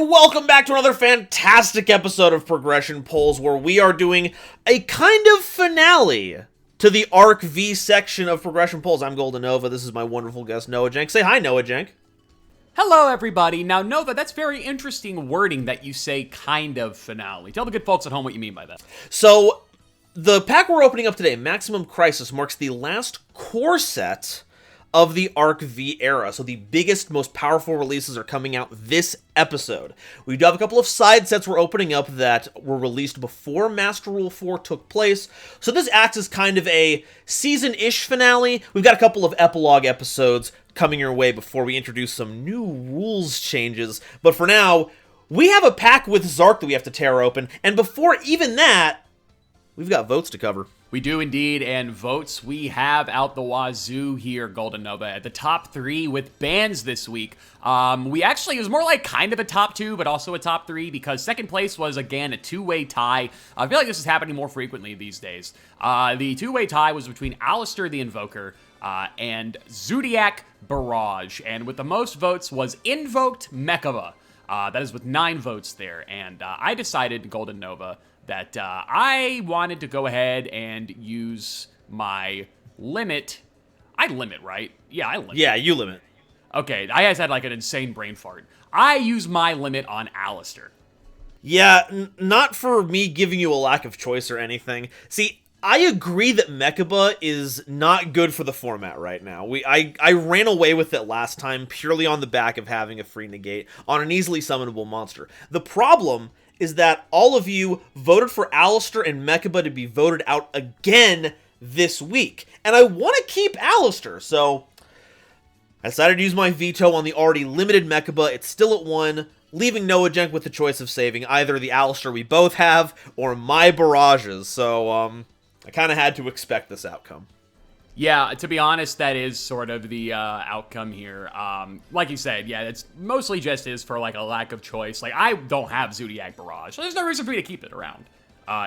And welcome back to another fantastic episode of Progression Polls, where we are doing a kind of finale to the Arc V section of Progression Polls. I'm GoldenNova. This is my wonderful guest, Noajenk. Say hi, Noajenk. Hello, everybody. Now, Nova, that's very interesting wording that you say kind of finale. Tell the good folks at home what you mean by that. So, the pack we're opening up today, Maximum Crisis, marks the last core set of the Arc V era. So the biggest, most powerful releases are coming out this episode. We do have a couple of side sets we're opening up that were released before Master Rule 4 took place. So this acts as kind of a season-ish finale. We've got a couple of epilogue episodes coming your way before we introduce some new rules changes. But for now, we have a pack with Zark that we have to tear open. And before even that, we've got votes to cover. We do indeed, and votes we have out the wazoo here, GoldenNova. At the top three with bans this week. It was more like kind of a top two, but also a top three, because second place was, again, a two-way tie. I feel like this is happening more frequently these days. The two-way tie was between Alistair the Invoker and Zodiac Barrage, and with the most votes was Invoked Mechaba. That is with 9 votes there, and I decided, GoldenNova, that I wanted to go ahead and use my limit. I limit, right? Yeah, I limit. Yeah, you limit. Okay, I just had like an insane brain fart. I use my limit on Alistair. Yeah, not for me giving you a lack of choice or anything. See, I agree that Mechaba is not good for the format right now. I ran away with it last time purely on the back of having a free negate on an easily summonable monster. The problem is that all of you voted for Alistair and Mechaba to be voted out again this week. And I want to keep Alistair, so I decided to use my veto on the already limited Mechaba. It's still at 1, leaving Noajenk with the choice of saving either the Alistair we both have or my barrages. So, I kind of had to expect this outcome. Yeah, to be honest, that is sort of the outcome here. Like you said, yeah, it's mostly just is for like a lack of choice. Like, I don't have Zodiac Barrage, so there's no reason for me to keep it around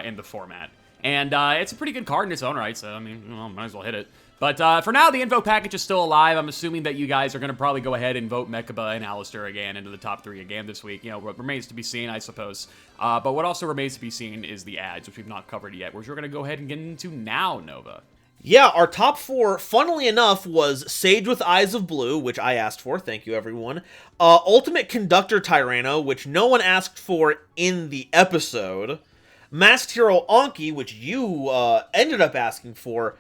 in the format. And it's a pretty good card in its own right, so I mean, might as well hit it. But for now, the info package is still alive. I'm assuming that you guys are going to probably go ahead and vote Mechaba and Alistair again into the top 3 again this week. You know, what remains to be seen, I suppose. But what also remains to be seen is the ads, which we've not covered yet, which we're going to go ahead and get into now, Nova. Yeah, our top 4, funnily enough, was Sage with Eyes of Blue, which I asked for, thank you everyone. Ultimate Conductor Tyranno, which no one asked for in the episode. Masked Hero Anki, which you ended up asking for.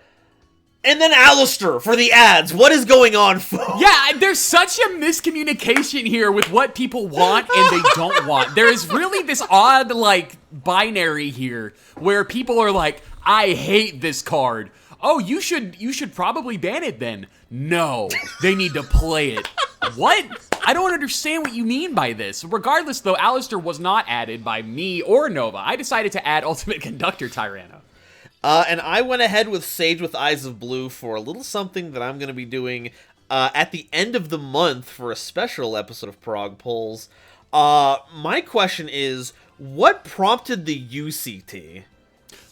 And then Alistair for the ads. What is going on, folks? Yeah, there's such a miscommunication here with what people want and they don't want. There is really this odd, like, binary here where people are like, I hate this card. Oh, you should probably ban it then. No, they need to play it. What? I don't understand what you mean by this. Regardless, though, Alistair was not added by me or Nova. I decided to add Ultimate Conductor Tyranno. And I went ahead with Sage with Eyes of Blue for a little something that I'm going to be doing at the end of the month for a special episode of Prog Polls. My question is, what prompted the UCT?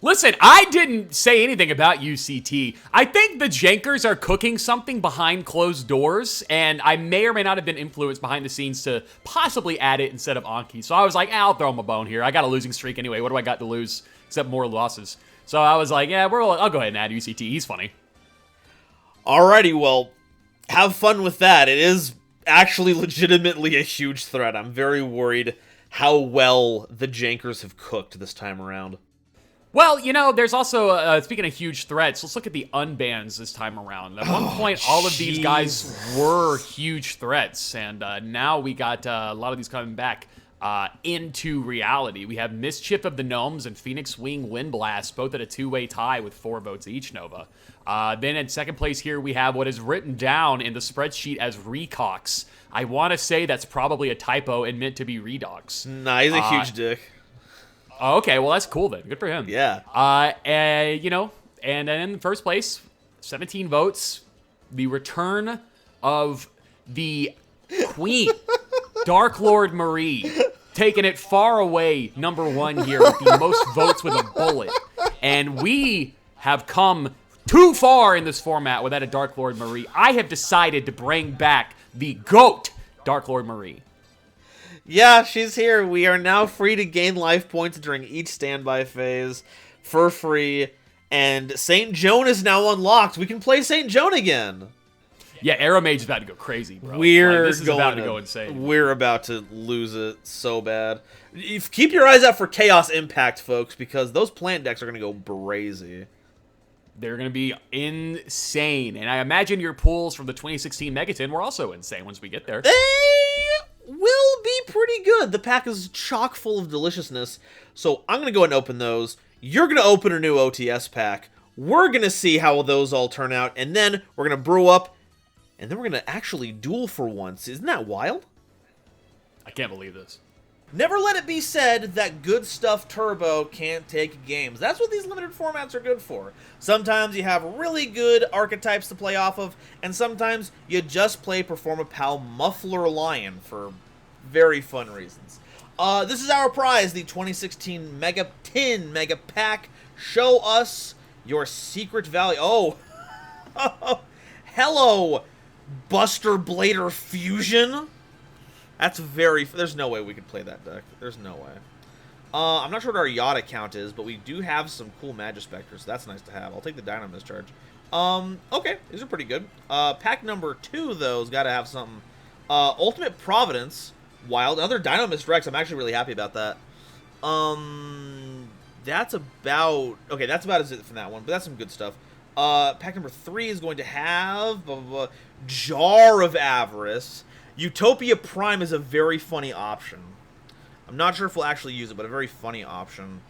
Listen, I didn't say anything about UCT. I think the Jankers are cooking something behind closed doors, and I may or may not have been influenced behind the scenes to possibly add it instead of Anki. So I was like, I'll throw him a bone here. I got a losing streak anyway. What do I got to lose except more losses? So I was like, yeah, I'll go ahead and add UCT. He's funny. Alrighty, well, have fun with that. It is actually legitimately a huge threat. I'm very worried how well the Jankers have cooked this time around. Well, you know, there's also, speaking of huge threats, let's look at the unbans this time around. At one point, all of these guys were huge threats, and now we got a lot of these coming back into reality. We have Mischief of the Gnomes and Phoenix Wing Windblast, both at a two-way tie with 4 votes each, Nova. Then in second place here, we have what is written down in the spreadsheet as Recox. I want to say that's probably a typo and meant to be Redox. Nah, he's a huge dick. Oh, okay, well, that's cool then. Good for him. Yeah. You know, and then in first place, 17 votes, the return of the Queen, Dark Lord Marie, taking it far away, number 1 here with the most votes with a bullet. And we have come too far in this format without a Dark Lord Marie. I have decided to bring back the GOAT, Dark Lord Marie. Yeah, she's here. We are now free to gain life points during each standby phase for free. And St. Joan is now unlocked. We can play St. Joan again. Yeah, Arrow Mage is about to go crazy, bro. This is about to go insane. We're about to lose it so bad. Keep your eyes out for Chaos Impact, folks, because those plant decks are going to go brazy. They're going to be insane. And I imagine your pulls from the 2016 Megaton were also insane once we get there. They will be pretty good. The pack is chock full of deliciousness. So I'm going to go ahead and open those. You're going to open a new OTS pack. We're going to see how those all turn out. And then we're going to brew up. And then we're going to actually duel for once. Isn't that wild? I can't believe this. Never let it be said that good stuff Turbo can't take games. That's what these limited formats are good for. Sometimes you have really good archetypes to play off of, and sometimes you just play Performapal Muffler Lion for very fun reasons. This is our prize, the 2016 Mega Tin Mega Pack. Show us your secret value. Oh, hello, Buster Blader Fusion. That's very... There's no way we could play that deck. There's no way. I'm not sure what our Yada count is, but we do have some cool Magispectors, so that's nice to have. I'll take the Dynamo Discharge. Okay, these are pretty good. Pack number 2, though, has got to have something. Ultimate Providence, Wild. Another Dynamo Rex. I'm actually really happy about that. That's about... Okay, that's about it from that one, but that's some good stuff. Pack number 3 is going to have... Jar of Avarice. Utopia Prime is a very funny option. I'm not sure if we'll actually use it, but a very funny option.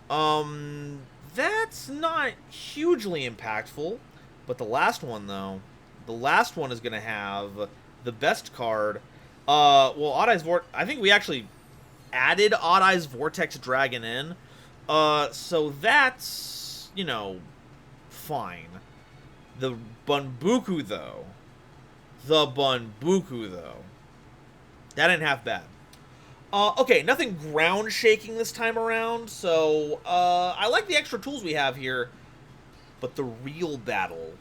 That's not hugely impactful. But the last one, though, the last one is going to have the best card. Well, Odd Eyes Vortex. I think we actually added Odd Eyes Vortex Dragon in. So that's, you know, fine. The Bunbuku, though. That ain't half bad. Okay, nothing ground shaking this time around, so I like the extra tools we have here, but the real battle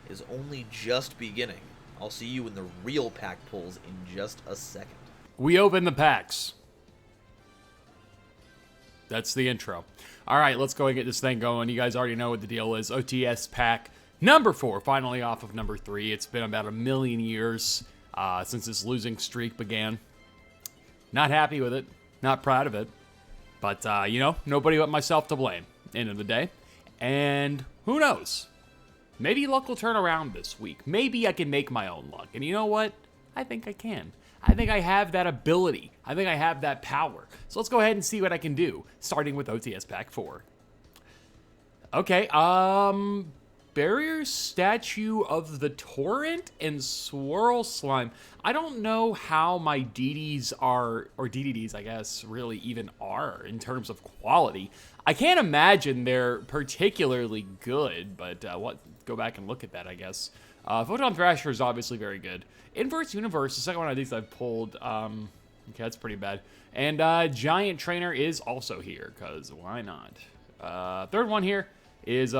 is only just beginning. I'll see you in the real pack pulls in just a second. We open the packs. That's the intro. All right, let's go and get this thing going. You guys already know what the deal is. OTS pack number 4, finally off of number 3. It's been about 1 million years since this losing streak began. Not happy with it. Not proud of it. But, you know, nobody but myself to blame. End of the day. And who knows? Maybe luck will turn around this week. Maybe I can make my own luck. And you know what? I think I can. I think I have that ability. I think I have that power. So let's go ahead and see what I can do, starting with OTS Pack 4. Okay, Barrier Statue of the Torrent and Swirl Slime. I don't know how my DDs are, or DDDs, I guess, really even are in terms of quality. I can't imagine they're particularly good, but go back and look at that, I guess. Photon Thrasher is obviously very good. Inverse Universe, the second one of these I've pulled. Okay, that's pretty bad. And Giant Trainer is also here, because why not? Third one here is...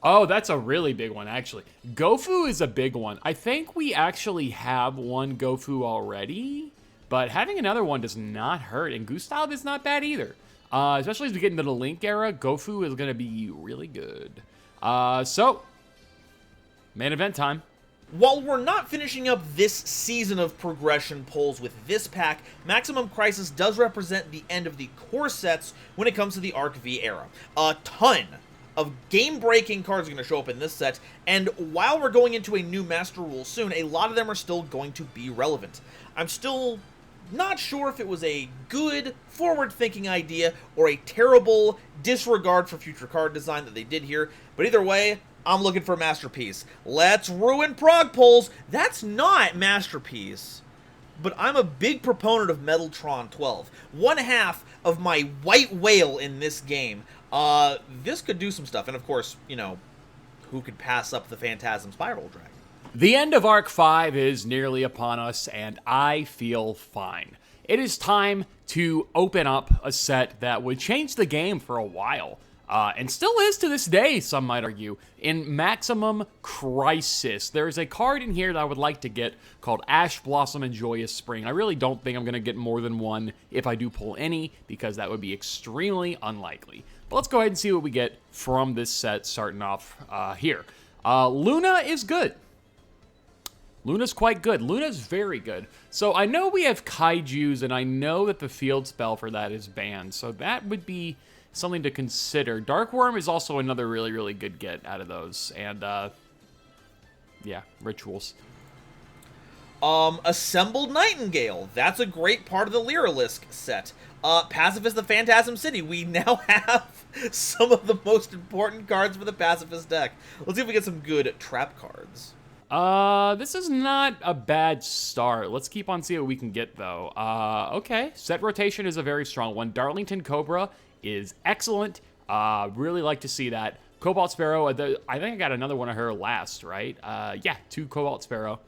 Oh, that's a really big one, actually. Gofu is a big one. I think we actually have one Gofu already, but having another one does not hurt, and Gustav is not bad either. Especially as we get into the Link era, Gofu is going to be really good. So, main event time. While we're not finishing up this season of progression polls with this pack, Maximum Crisis does represent the end of the core sets when it comes to the Arc V era. A ton of game-breaking cards are going to show up in this set, and while we're going into a new Master Rule soon, a lot of them are still going to be relevant. I'm still not sure if it was a good, forward-thinking idea or a terrible disregard for future card design that they did here, but either way, I'm looking for Masterpiece. Let's ruin Prog Polls! That's not Masterpiece. But I'm a big proponent of Metaltron 12. One half of my white whale in this game. This could do some stuff. And of course, you know, who could pass up the Phantasm Spiral Dragon? The end of Arc 5 is nearly upon us, and I feel fine. It is time to open up a set that would change the game for a while. and still is to this day, some might argue, in Maximum Crisis. There's a card in here that I would like to get called Ash Blossom and Joyous Spring. I really don't think I'm going to get more than one if I do pull any, because that would be extremely unlikely. But let's go ahead and see what we get from this set starting off here. Luna is good. Luna's quite good. Luna's very good. So I know we have Kaijus, and I know that the field spell for that is banned, so that would be something to consider. Dark Worm is also another really, really good get out of those. And, yeah, Rituals. Assembled Nightingale. That's a great part of the Lyralisk set. Pacifist the Phantasm City. We now have some of the most important cards for the Pacifist deck. Let's see if we get some good trap cards. This is not a bad start. Let's keep on seeing what we can get, though. Okay. Set rotation is a very strong one. Darlington Cobra is excellent. Really like to see that. Cobalt Sparrow, I think I got another one of her last, right? Yeah, 2 Cobalt Sparrow.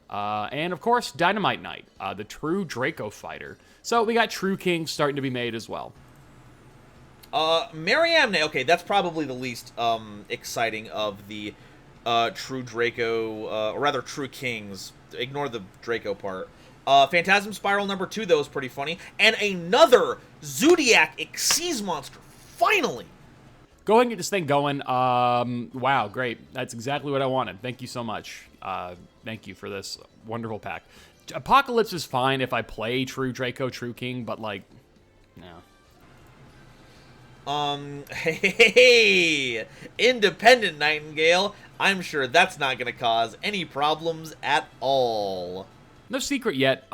And, of course, Dynamite Knight, the true Draco fighter. So we got True King starting to be made as well. Mariamne, okay, that's probably the least exciting of the True Draco, or rather True Kings. Ignore the Draco part. Phantasm Spiral number 2, though, is pretty funny. And another Zodiac Xyz monster, finally! Go ahead and get this thing going. Wow, great. That's exactly what I wanted. Thank you so much. Thank you for this wonderful pack. Apocalypse is fine if I play True Draco, True King, but, like, no. Hey, Independent Nightingale. I'm sure that's not going to cause any problems at all. No secret yet.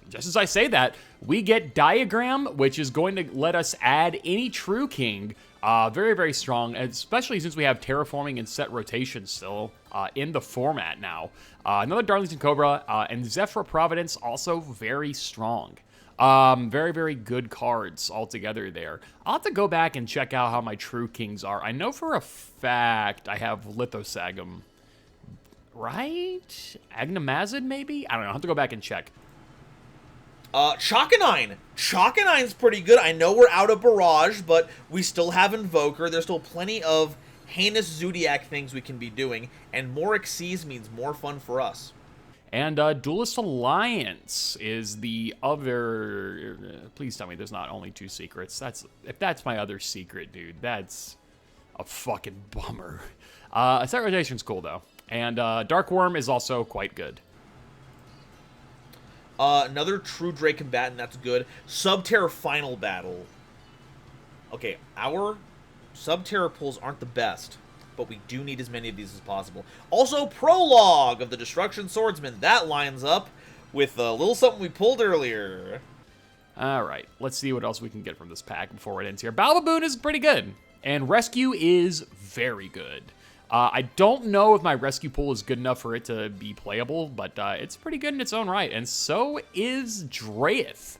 Just as I say that, we get Diagram, which is going to let us add any True King. Very, very strong, especially since we have Terraforming and Set Rotation still in the format now. Another Darlington Cobra, and Zephyr Providence, also very strong. Very, very good cards altogether there. I'll have to go back and check out how my True Kings are. I know for a fact I have Lithosagum, right? Agnamazid, maybe? I don't know. I'll have to go back and check. Chalkanine. Chalkanine's pretty good. I know we're out of Barrage, but we still have Invoker. There's still plenty of heinous Zodiac things we can be doing, and more Xyz means more fun for us. And Duelist Alliance is the other... Please tell me there's not only 2 secrets. If that's my other secret, dude, that's a fucking bummer. Set Rotation's cool, though. And Dark Worm is also quite good. Another True Drake Combatant, that's good. Subterra Final Battle. Okay, our Subterra pulls aren't the best, but we do need as many of these as possible. Also, Prologue of the Destruction Swordsman. That lines up with a little something we pulled earlier. All right, let's see what else we can get from this pack before it ends here. Balbaboon is pretty good, and Rescue is very good. I don't know if my Rescue pool is good enough for it to be playable, but it's pretty good in its own right, and so is Dreyth.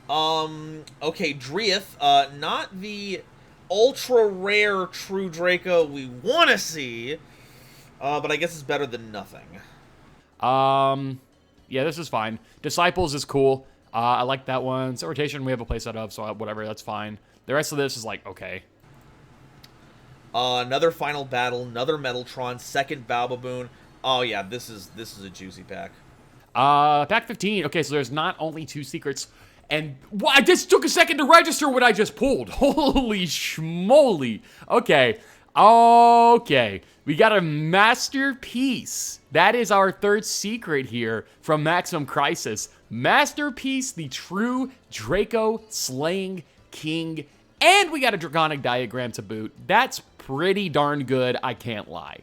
Okay, Dreyth, not the ultra rare True Draco we want to see, but I guess it's better than nothing. Yeah, this is fine. Disciples is cool. I like that one. Set Rotation we have a playset of, so whatever, that's fine. The rest of this is like, okay. Another Final Battle, another Metaltron, second Balbaboon. Oh yeah, this is a juicy pack. Pack 15. Okay, so there's not only 2 secrets. And I just took a second to register what I just pulled. Holy schmoly. Okay. Okay. We got a Masterpiece. That is our 3rd secret here from Maximum Crisis. Masterpiece, the true Draco Slaying King. And we got a Draconic Diagram to boot. That's pretty darn good, I can't lie.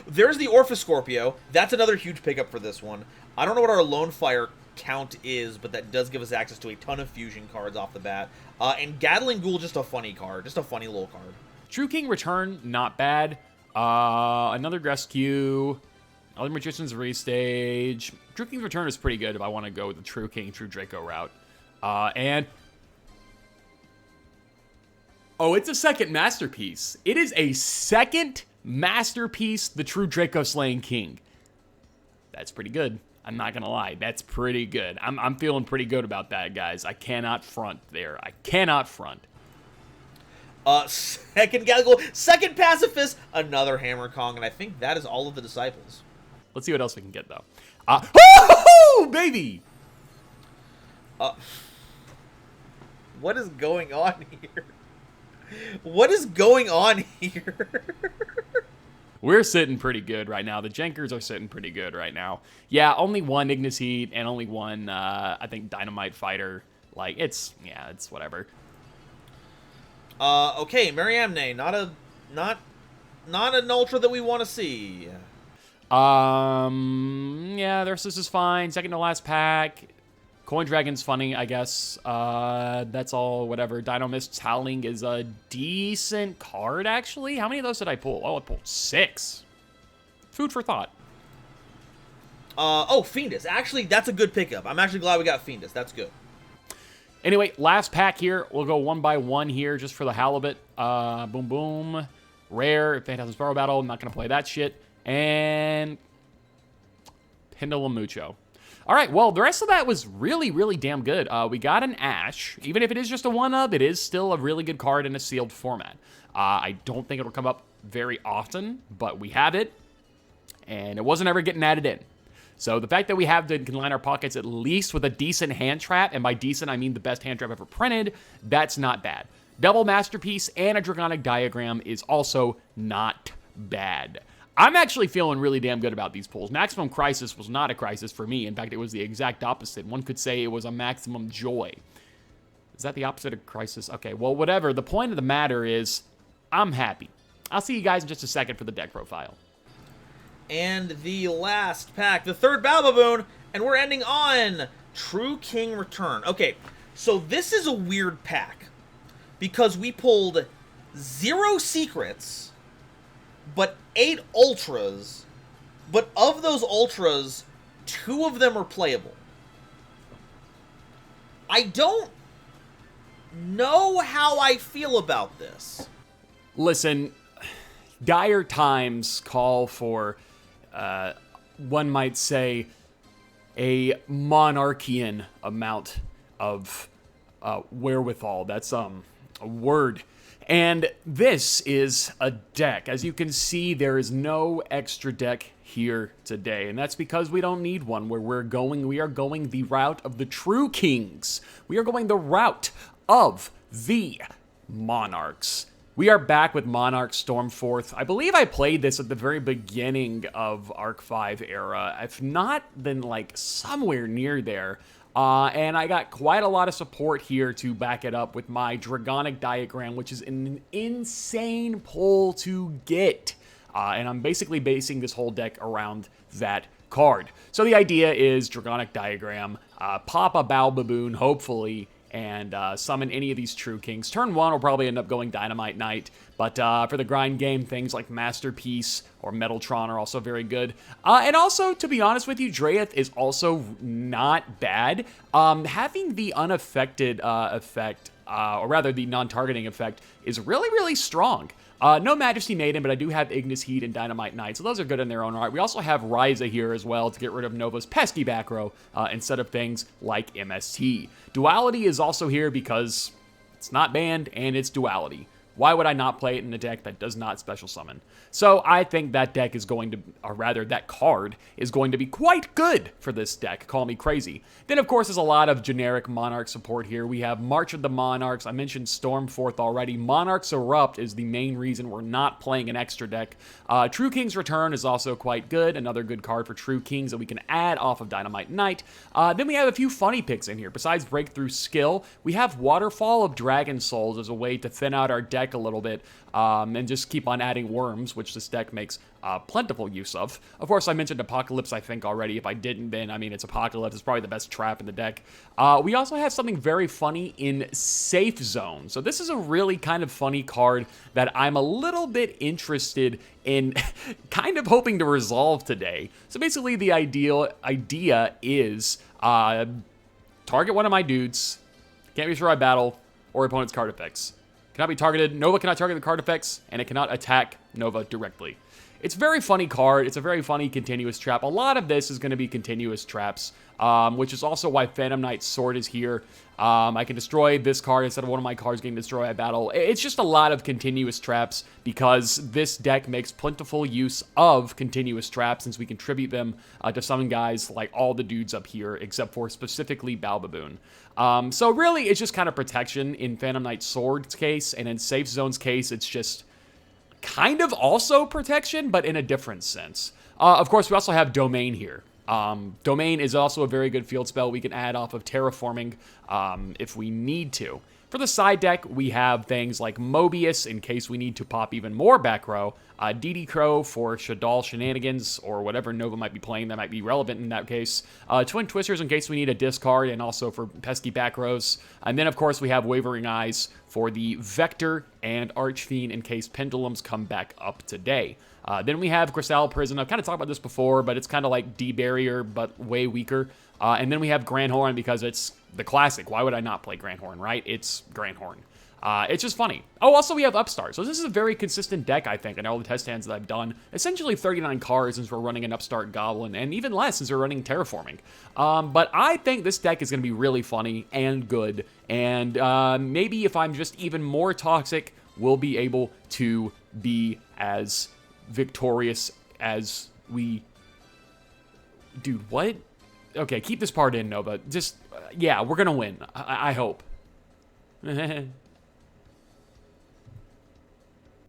There's the Orphoscorpio. That's another huge pickup for this one. I don't know what our Lone Fire count is, but that does give us access to a ton of fusion cards off the bat. And Gatling Ghoul, just a funny card. Just a funny little card. True King Return, not bad. Another Rescue. Another Magician's Restage. True King's Return is pretty good if I want to go with the True King, True Draco route. And... oh, it's a second Masterpiece. It is a second Masterpiece, the true Draco Slaying King. That's pretty good. I'm not going to lie. That's pretty good. I'm feeling pretty good about that, guys. I cannot front there. I cannot front. Second Galagool, second Pacifist, another Hammer Kong, and I think that is all of the Disciples. Let's see what else we can get, though. Oh, baby! What is going on here? What is going on here? We're sitting pretty good right now. The Jenkers are sitting pretty good right now. Yeah, only one Ignis Heat and only one, I think, Dynamite Fighter. Like, it's whatever. Okay, Mariamne, not an ultra that we want to see. Yeah, this is fine. Second to last pack. Coin Dragon's funny, I guess. That's all, whatever. Dino Mist's Howling is a decent card, actually. How many of those did I pull? Oh, I pulled 6. Food for thought. Oh, Fiendus. Actually, that's a good pickup. I'm actually glad we got Fiendus. That's good. Anyway, last pack here. We'll go one by one here just for the halibut. Boom, boom. Rare. Phantasm Sparrow Battle. I'm not going to play that shit. And Pendulum Mucho. All right, well, the rest of that was really, really damn good. We got an Ash. Even if it is just a 1-up, it is still a really good card in a sealed format. I don't think it'll come up very often, but we have it, and it wasn't ever getting added in. So the fact that we have it can line our pockets at least with a decent hand trap, and by decent, I mean the best hand trap ever printed, that's not bad. Double Masterpiece and a Draconic Diagram is also not bad. I'm actually feeling really damn good about these pulls. Maximum Crisis was not a crisis for me. In fact, it was the exact opposite. One could say it was a maximum joy. Is that the opposite of crisis? Okay, well, whatever. The point of the matter is, I'm happy. I'll see you guys in just a second for the deck profile. And the last pack, the third Battle Baboon, and we're ending on True King Return. Okay, so this is a weird pack because we pulled 0 secrets, but 8 ultras, but of those ultras, 2 of them are playable. I don't know how I feel about this. Listen, dire times call for, one might say, a monarchian amount of wherewithal. That's a word. And this is a deck. As you can see, there is no extra deck here today, and that's because we don't need one. Where we are going the route of the True Kings. We are going the route of the Monarchs. We are back with Monarch Stormforth. I believe I played this at the very beginning of Arc 5 era. If not, then like somewhere near there. And I got quite a lot of support here to back it up with my Draconic Diagram, which is an insane pull to get. And I'm basically basing this whole deck around that card. So the idea is Draconic Diagram, pop a Bao Baboon, hopefully, and summon any of these True Kings. Turn 1 will probably end up going Dynamite Knight, but for the grind game, things like Masterpiece or Metaltron are also very good. And also, to be honest with you, Drayeth is also not bad. Having the unaffected effect, or rather the non-targeting effect, is really, really strong. No Majesty Maiden, but I do have Ignis Heat and Dynamite Knight, so those are good in their own right. We also have Ryza here as well to get rid of Nova's pesky back row instead of things like MST. Duality is also here because it's not banned and it's Duality. Why would I not play it in a deck that does not special summon? So I think that deck is going to, or rather that card is going to be quite good for this deck. Call me crazy. Then of course there's a lot of generic Monarch support here. We have March of the Monarchs. I mentioned Stormforth already. Monarchs Erupt is the main reason we're not playing an extra deck. True King's Return is also quite good. Another good card for True Kings that we can add off of Dynamite Knight. Then we have a few funny picks in here. Besides Breakthrough Skill, we have Waterfall of Dragon Souls as a way to thin out our deck a little bit and just keep on adding worms, which this deck makes plentiful use of. Of course, I mentioned Apocalypse, I think, already. If I didn't, then, I mean, it's Apocalypse. It's probably the best trap in the deck. We also have something very funny in Safe Zone. So this is a really kind of funny card that I'm a little bit interested in kind of hoping to resolve today. So basically, the idea is target one of my dudes, can't be destroyed by battle, or opponent's card effects. Cannot be targeted. Nova cannot target the card effects, and it cannot attack Nova directly. It's a very funny card. It's a very funny continuous trap. A lot of this is going to be continuous traps, which is also why Phantom Knight's Sword is here. I can destroy this card instead of one of my cards getting destroyed by battle. It's just a lot of continuous traps because this deck makes plentiful use of continuous traps since we contribute them to summon guys like all the dudes up here except for specifically Balbaboon. So really, it's just kind of protection in Phantom Knight's Sword's case, and in Safe Zone's case, it's just kind of also protection, but in a different sense. Of course, we also have Domain here. Domain is also a very good field spell we can add off of Terraforming if we need to. For the side deck, we have things like Mobius in case we need to pop even more back row, DD Crow for Shaddoll Shenanigans or whatever Nova might be playing that might be relevant in that case, Twin Twisters in case we need a discard and also for pesky back rows, and then of course we have Wavering Eyes for the Vector and Archfiend in case Pendulums come back up today. Then we have Crystal Prison. I've kind of talked about this before, but it's kind of like D-Barrier, but way weaker. And then we have Grand Horn because it's the classic. Why would I not play Grand Horn, right? It's Grand Horn. It's just funny. Oh, also we have Upstart. So this is a very consistent deck, I think, in all the test hands that I've done. Essentially 39 cards since we're running an Upstart Goblin, and even less since we're running Terraforming. But I think this deck is going to be really funny and good. And maybe if I'm just even more toxic, we'll be able to be as victorious as we... Dude, what? Okay, keep this part in, Nova. Just, yeah, we're gonna win. I hope. You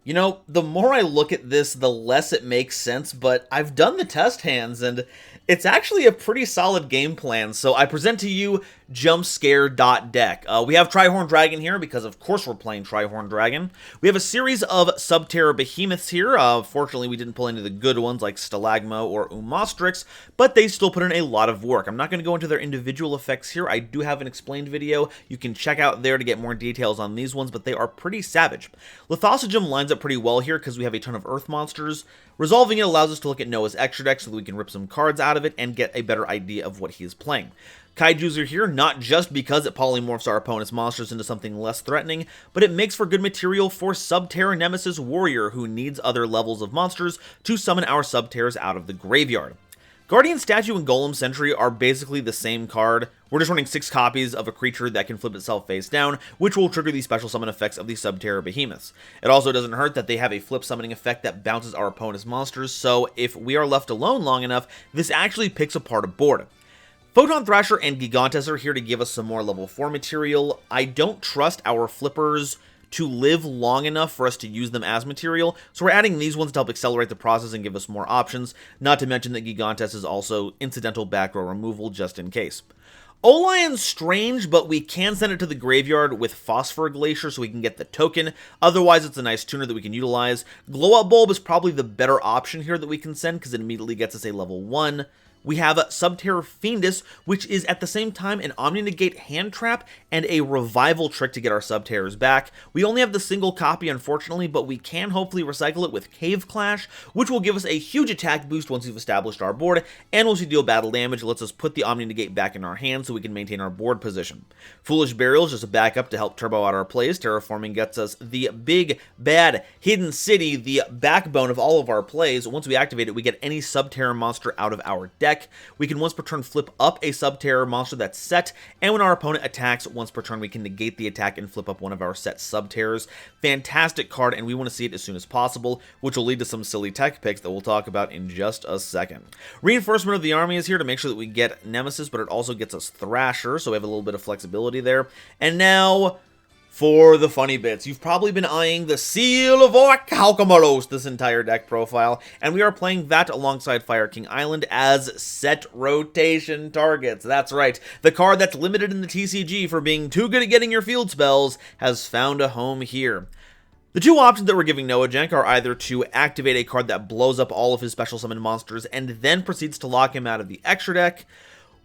know, the more I look at this, the less it makes sense, but I've done the test hands, and it's actually a pretty solid game plan, so I present to you Jumpscare.deck. We have Trihorn Dragon here, because of course we're playing Trihorn Dragon. We have a series of Subterra Behemoths here. Fortunately, we didn't pull any of the good ones like Stalagmo or Umostrix, but they still put in a lot of work. I'm not going to go into their individual effects here. I do have an explained video you can check out there to get more details on these ones, but they are pretty savage. Lithosogem lines up pretty well here because we have a ton of Earth monsters. Resolving it allows us to look at Noah's extra deck so that we can rip some cards out of it and get a better idea of what he is playing. Kaijus are here not just because it polymorphs our opponent's monsters into something less threatening, but it makes for good material for Subterra Nemesis Warrior, who needs other levels of monsters to summon our Subterras out of the graveyard. Guardian Statue and Golem Sentry are basically the same card. We're just running 6 copies of a creature that can flip itself face down, which will trigger the special summon effects of the Subterra Behemoths. It also doesn't hurt that they have a flip summoning effect that bounces our opponent's monsters, so if we are left alone long enough, this actually picks apart a board. Photon Thrasher and Gigantes are here to give us some more level 4 material. I don't trust our flippers to live long enough for us to use them as material, so we're adding these ones to help accelerate the process and give us more options, not to mention that Gigantes is also incidental back row removal just in case. Olion's strange, but we can send it to the graveyard with Phosphor Glacier so we can get the token. Otherwise, it's a nice tuner that we can utilize. Glow Up Bulb is probably the better option here that we can send because it immediately gets us a level 1. We have Subterra Fiendus, which is at the same time an Omni-Negate hand trap and a revival trick to get our Subterras back. We only have the single copy, unfortunately, but we can hopefully recycle it with Cave Clash, which will give us a huge attack boost once we've established our board, and once we deal battle damage, it lets us put the Omni-Negate back in our hand so we can maintain our board position. Foolish Burial is just a backup to help turbo out our plays. Terraforming gets us the big, bad, hidden city, the backbone of all of our plays. Once we activate it, we get any Subterra monster out of our deck. We can once per turn flip up a Subterra monster that's set, and when our opponent attacks once per turn, we can negate the attack and flip up one of our set Subterras. Fantastic card, and we want to see it as soon as possible, which will lead to some silly tech picks that we'll talk about in just a second. Reinforcement of the Army is here to make sure that we get Nemesis, but it also gets us Thrasher, so we have a little bit of flexibility there. And now for the funny bits. You've probably been eyeing the Seal of Orichalcos this entire deck profile, and we are playing that alongside Fire King Island as set rotation targets. That's right, the card that's limited in the TCG for being too good at getting your field spells has found a home here. The two options that we're giving Noajenk are either to activate a card that blows up all of his special summon monsters and then proceeds to lock him out of the extra deck,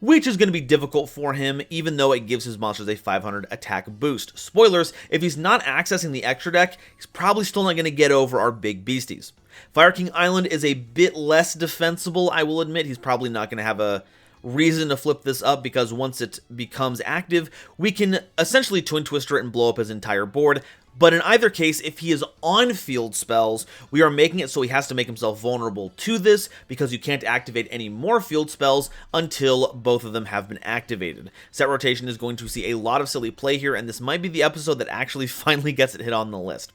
which is going to be difficult for him, even though it gives his monsters a 500 attack boost. Spoilers, if he's not accessing the extra deck, he's probably still not going to get over our big beasties. Fire King Island is a bit less defensible, I will admit. He's probably not going to have a reason to flip this up because once it becomes active, we can essentially Twin Twister it and blow up his entire board. But in either case, if he is on field spells, we are making it so he has to make himself vulnerable to this, because you can't activate any more field spells until both of them have been activated. Set rotation is going to see a lot of silly play here, and this might be the episode that actually finally gets it hit on the list.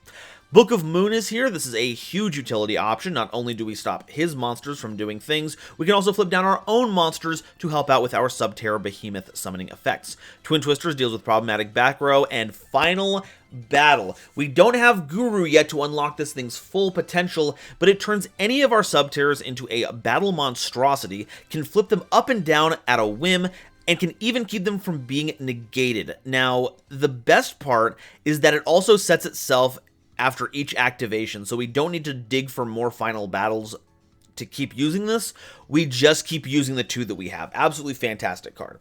Book of Moon is here. This is a huge utility option. Not only do we stop his monsters from doing things, we can also flip down our own monsters to help out with our Subterra Behemoth summoning effects. Twin Twisters deals with problematic back row, and Final Battle. We don't have Guru yet to unlock this thing's full potential, but it turns any of our Subterras into a battle monstrosity, can flip them up and down at a whim, and can even keep them from being negated. Now, the best part is that it also sets itself after each activation, so we don't need to dig for more final battles to keep using this. We just keep using the 2 that we have. Absolutely fantastic card.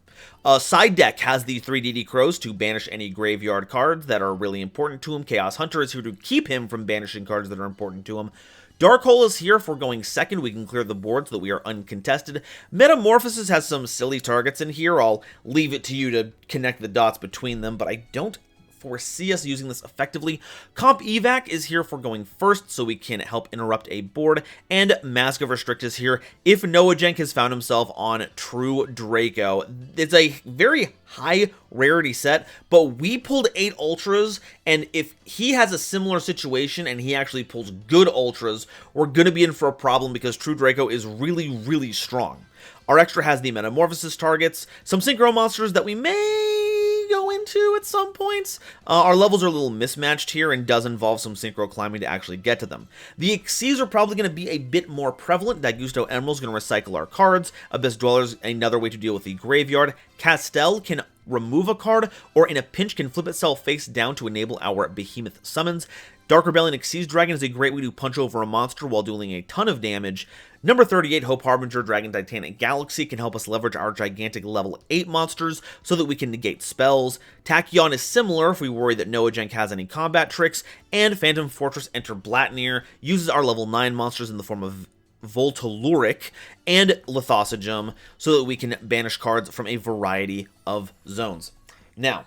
Side deck has the 3 DD Crows to banish any graveyard cards that are really important to him. Chaos Hunter is here to keep him from banishing cards that are important to him. Dark Hole is here for going second. We can clear the board so that we are uncontested. Metamorphosis has some silly targets in here. I'll leave it to you to connect the dots between them, but I don't foresee us using this effectively. Comp Evac is here for going first, so we can help interrupt a board, and Mask of Restrict is here if Noajenk has found himself on True Draco. It's a very high rarity set, but we pulled 8 Ultras, and if he has a similar situation and he actually pulls good Ultras, we're going to be in for a problem because True Draco is really, really strong. Our extra has the Metamorphosis targets, some Synchro monsters that we may go into at some points. Our levels are a little mismatched here and does involve some synchro climbing to actually get to them. The Xyz are probably going to be a bit more prevalent. Dagusto Emerald is going to recycle our cards. Abyss Dweller's another way to deal with the graveyard. Castel can remove a card, or in a pinch can flip itself face down to enable our Behemoth summons. Dark Rebellion Xyz Dragon is a great way to punch over a monster while dealing a ton of damage. Number 38, Hope Harbinger Dragon Titanic Galaxy can help us leverage our gigantic level 8 monsters so that we can negate spells. Tachyon is similar if we worry that Noajenk has any combat tricks. And Phantom Fortress Enter Blatnir uses our level 9 monsters in the form of Voltoluric and Lithosogem so that we can banish cards from a variety of zones. Now,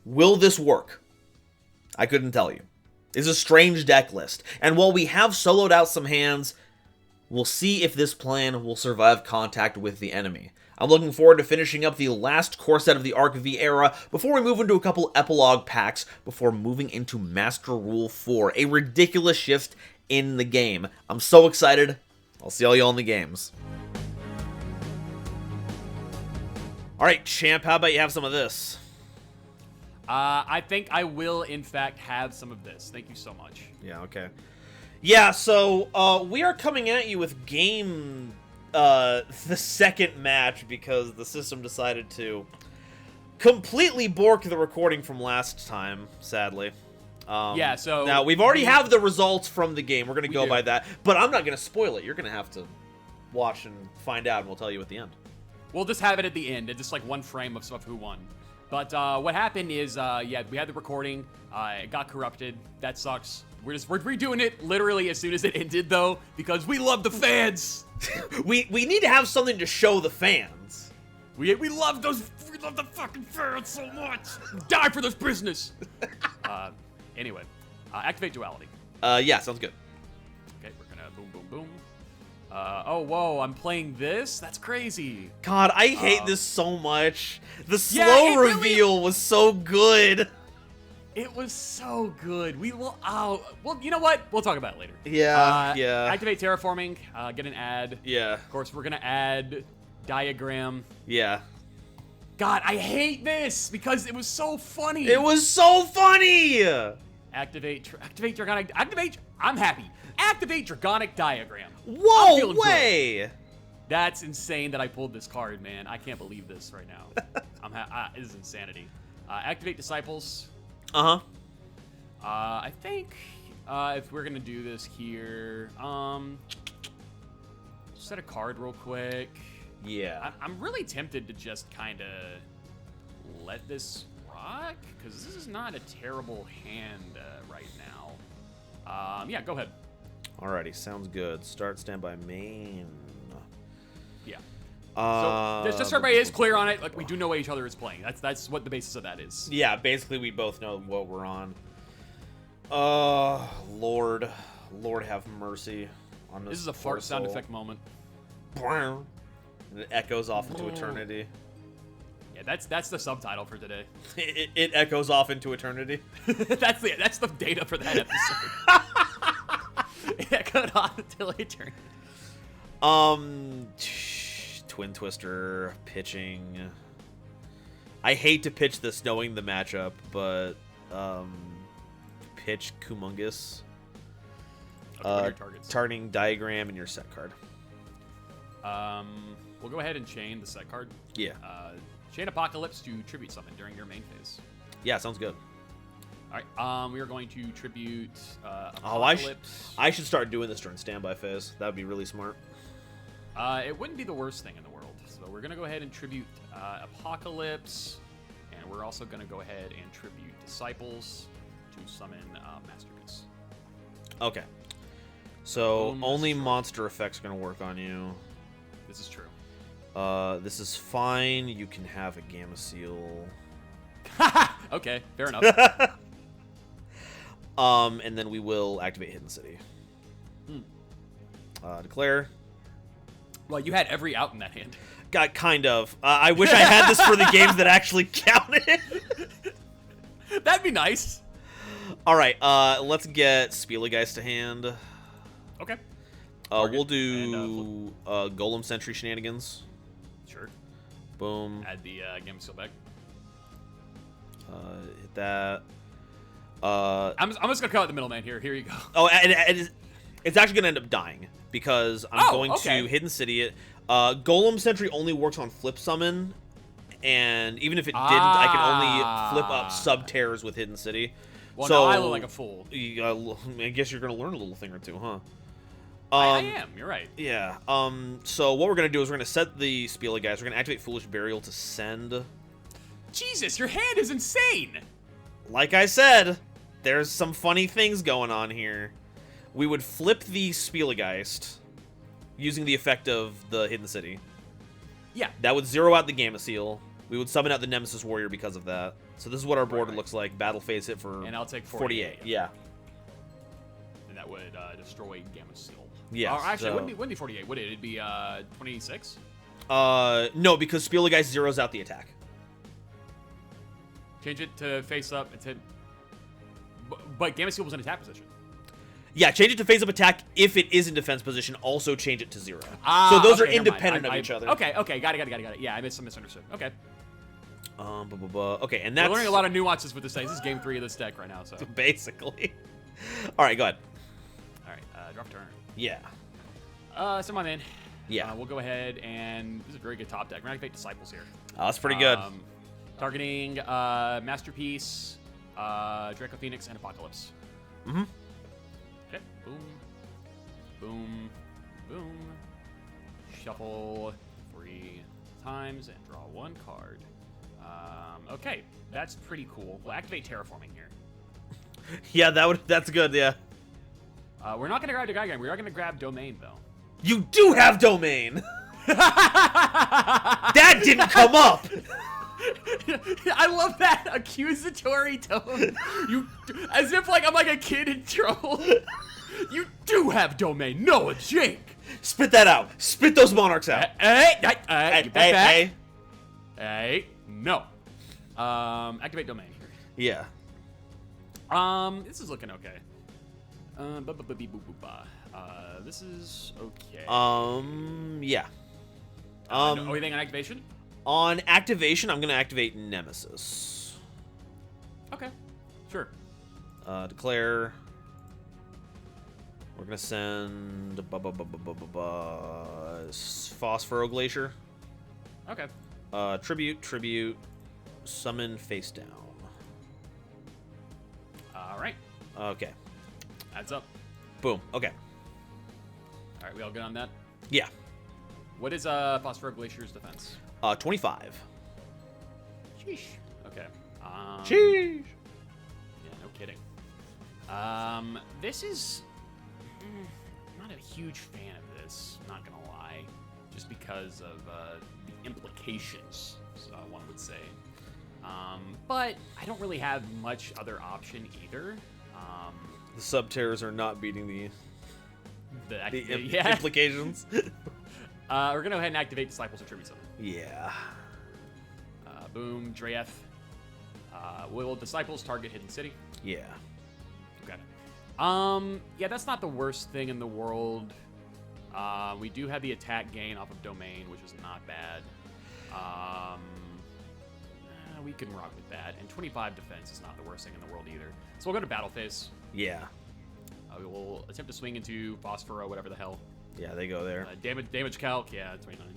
will this work? I couldn't tell you. It's a strange deck list, and while we have soloed out some hands, we'll see if this plan will survive contact with the enemy. I'm looking forward to finishing up the last core set of the Arc V era before we move into a couple epilogue packs before moving into Master Rule 4, a ridiculous shift in the game. I'm so excited. I'll see all y'all in the games. Alright, champ, how about you have some of this? I think I will, in fact, have some of this. Thank you so much. Yeah, okay. Yeah, so we are coming at you with game the second match because the system decided to completely bork the recording from last time, sadly. Yeah, so now we've already have the results from the game. We're gonna go by that, but I'm not gonna spoil it. You're gonna have to watch and find out, and we'll tell you at the end. We'll just have it at the end. It's just like one frame of who won. But what happened is, yeah, we had the recording. It got corrupted. That sucks. We're redoing it literally as soon as it ended, though, because we love the fans. we need to have something to show the fans. We love those. We love the fucking fans so much. Die for this business. Anyway, activate duality. Yeah, sounds good. Okay, we're gonna boom, boom, boom. Oh, whoa, I'm playing this? That's crazy. God, I hate this so much. The slow reveal was so good. It was so good. Well, you know what? We'll talk about it later. Yeah, yeah. Activate terraforming, get an ad. Yeah. Of course, we're gonna add diagram. Yeah. God, I hate this because it was so funny. It was so funny! Activate Dragonic, I'm happy. Activate Dragonic Diagram. Whoa, way! Good. That's insane that I pulled this card, man. I can't believe this right now. This is insanity. Activate Disciples. Uh-huh. I think if we're gonna do this here, set a card real quick. Yeah. I'm really tempted to just kind of let this rock, because this is not a terrible hand right now. Yeah, go ahead. Alrighty, sounds good. Start standby main. Yeah. So just so everybody is clear on it, like we do know what each other is playing. That's what the basis of that is. Yeah, basically we both know what we're on. Lord have mercy on this. This is a fart sound effect moment. And it echoes off into eternity. Yeah, that's the subtitle for today. It echoes off into eternity. that's the data for that episode. It echoed off until eternity. Twin Twister pitching. I hate to pitch this knowing the matchup, but pitch Kumungous. Your targets. Targeting Diagram and your set card. We'll go ahead and chain the set card. Yeah. Chain Apocalypse to tribute summon during your main phase. Yeah, sounds good. All right. We are going to tribute Oh, Apocalypse. I should start doing this during standby phase. That would be really smart. It wouldn't be the worst thing in the world. So we're going to go ahead and tribute Apocalypse. And we're also going to go ahead and tribute Disciples to summon Masterpiece. Okay. So Boom, only monster effects are going to work on you. This is true. This is fine. You can have a Gamma Seal. Okay, fair enough. And then we will activate Hidden City. Declare. Well, you had every out in that hand. Kind of. I wish I had this for the games that actually counted. That'd be nice. All right. Let's get Spielegeist to hand. Okay. We'll do Golem Sentry shenanigans. Sure. Boom. Add the Gamma Seal back. Hit that. I'm just gonna cut out the middleman here. Here you go. Oh, and it's actually gonna end up dying because I'm going okay. to Hidden City it. Golem Sentry only works on flip summon, and even if it didn't, I can only flip up sub tears with Hidden City. Well, so, now I look like a fool. I guess you're gonna learn a little thing or two, huh? I am. You're right. Yeah. So what we're gonna do is we're gonna set the Spielegeist. We're gonna activate Foolish Burial to send. Jesus, your hand is insane. Like I said, there's some funny things going on here. We would flip the Spielegeist using the effect of the Hidden City. Yeah. That would zero out the Gamma Seal. We would summon out the Nemesis Warrior because of that. So this is what our board looks like. Battle phase hit for and I'll take 48. Yeah. And that would destroy Gamma Seal. Yeah. Or actually, it wouldn't be 48, would it? It'd be 26? No, because Spielegeist zeroes out the attack. Change it to face up. It's hit. But Gamma Seal was in attack position. Yeah, change it to face up attack if it is in defense position. Also change it to 0. So those are Okay, never independent mind. of each other. Okay, got it. Yeah, I misunderstood. Okay. Okay, and that's... We're learning a lot of nuances with this deck. This is game 3 of this deck right now, so. Basically. All right, go ahead. All right, drop turn. Yeah. So my man. Yeah. We'll go ahead and... This is a very good top deck. We're going to activate Disciples here. Oh, that's pretty good. Targeting Masterpiece, Draco Phoenix, and Apocalypse. Mm-hmm. Okay. Boom. Boom. Boom. Shuffle 3 times and draw 1 card. Okay, that's pretty cool. We'll activate Terraforming here. Yeah, that's good, yeah. We're not going to grab the Diagram. We are going to grab Domain, though. You do have Domain! That didn't come up! I love that accusatory tone. You, as if like I'm like a kid in trouble. You do have Domain, Noajenk. Spit that out. Spit those monarchs out. Hey, give that back. Hey, no. Activate Domain here. Yeah. This is looking okay. This is okay. Yeah. Anything on activation? On activation, I'm going to activate Nemesis. Okay, sure. Declare. We're going to send Phosphoro Glacier. Okay. Tribute, summon face down. All right. Okay. Adds up. Boom. Okay. All right, we all good on that? Yeah. What is Phosphoro Glacier's defense? 25. Sheesh. Okay. Sheesh. Yeah, no kidding. This is... I'm not a huge fan of this, not gonna lie. Just because of the implications, one would say. But I don't really have much other option either. The sub-terrors are not beating the Yeah. implications. We're going to go ahead and activate Disciples of Tribute Summon. Yeah. Boom, Dreyef. Will Disciples target Hidden City? Yeah. Okay. Yeah, that's not the worst thing in the world. We do have the attack gain off of Domain, which is not bad. We can rock with that. And 25 defense is not the worst thing in the world either. So we'll go to Battle Phase. Yeah. We will attempt to swing into Phosphoro, whatever the hell. Yeah, they go there. Damage calc, yeah, 29.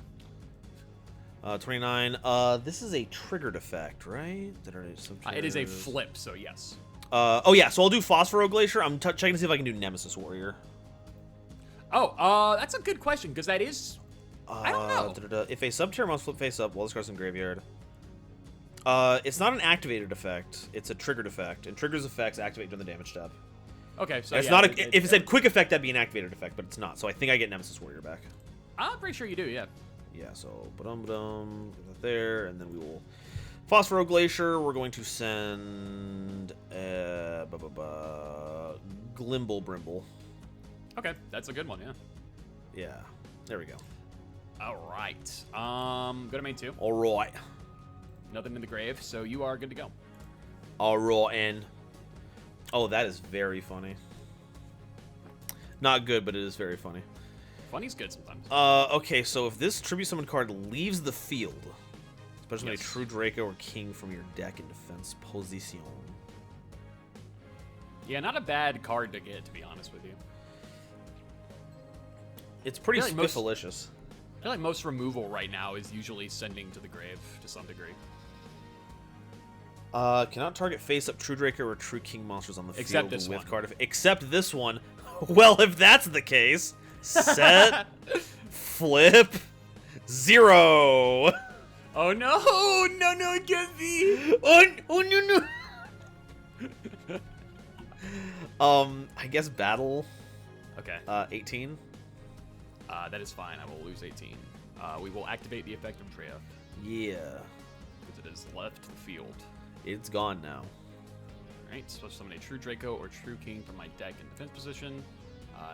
29. This is a triggered effect, right? It is a flip, so yes. Oh yeah, so I'll do Phosphoro Glacier. I'm checking to see if I can do Nemesis Warrior. Oh, that's a good question, because that is... I don't know. If a sub-tier must flip face up while this card's in graveyard. It's not an activated effect. It's a triggered effect. And triggers effects activate during the damage step. Okay, so it's yeah, not if it said quick effect, that'd be an activated effect, but it's not. So I think I get Nemesis Warrior back. I'm pretty sure you do, yeah. Yeah, so ba-dum-ba-dum, put that there, and then we will Phosphoro Glacier. We're going to send Glimble Brimble. Okay, that's a good one, yeah. Yeah, there we go. All right. Go to main 2. All right. Nothing in the grave, so you are good to go. All right, and oh, that is very funny. Not good, but it is very funny. Funny's good sometimes. Okay, so if this Tribute Summon card leaves the field, especially a True Draco or King from your deck in defense position. Yeah, not a bad card to get, to be honest with you. It's pretty like spiffalicious. I feel like most removal right now is usually sending to the grave to some degree. Cannot target face-up True Draco or True King monsters on the Except field this with one. card. Except this one. Well, if that's the case, set, flip, 0. Oh no! No, Gezi! Oh no! I guess battle. Okay. 18. That is fine. I will lose 18. We will activate the effect of Dreyef. Yeah. Because it has left the field. It's gone now. Alright, so summon a True Draco or True King from my deck in defense position.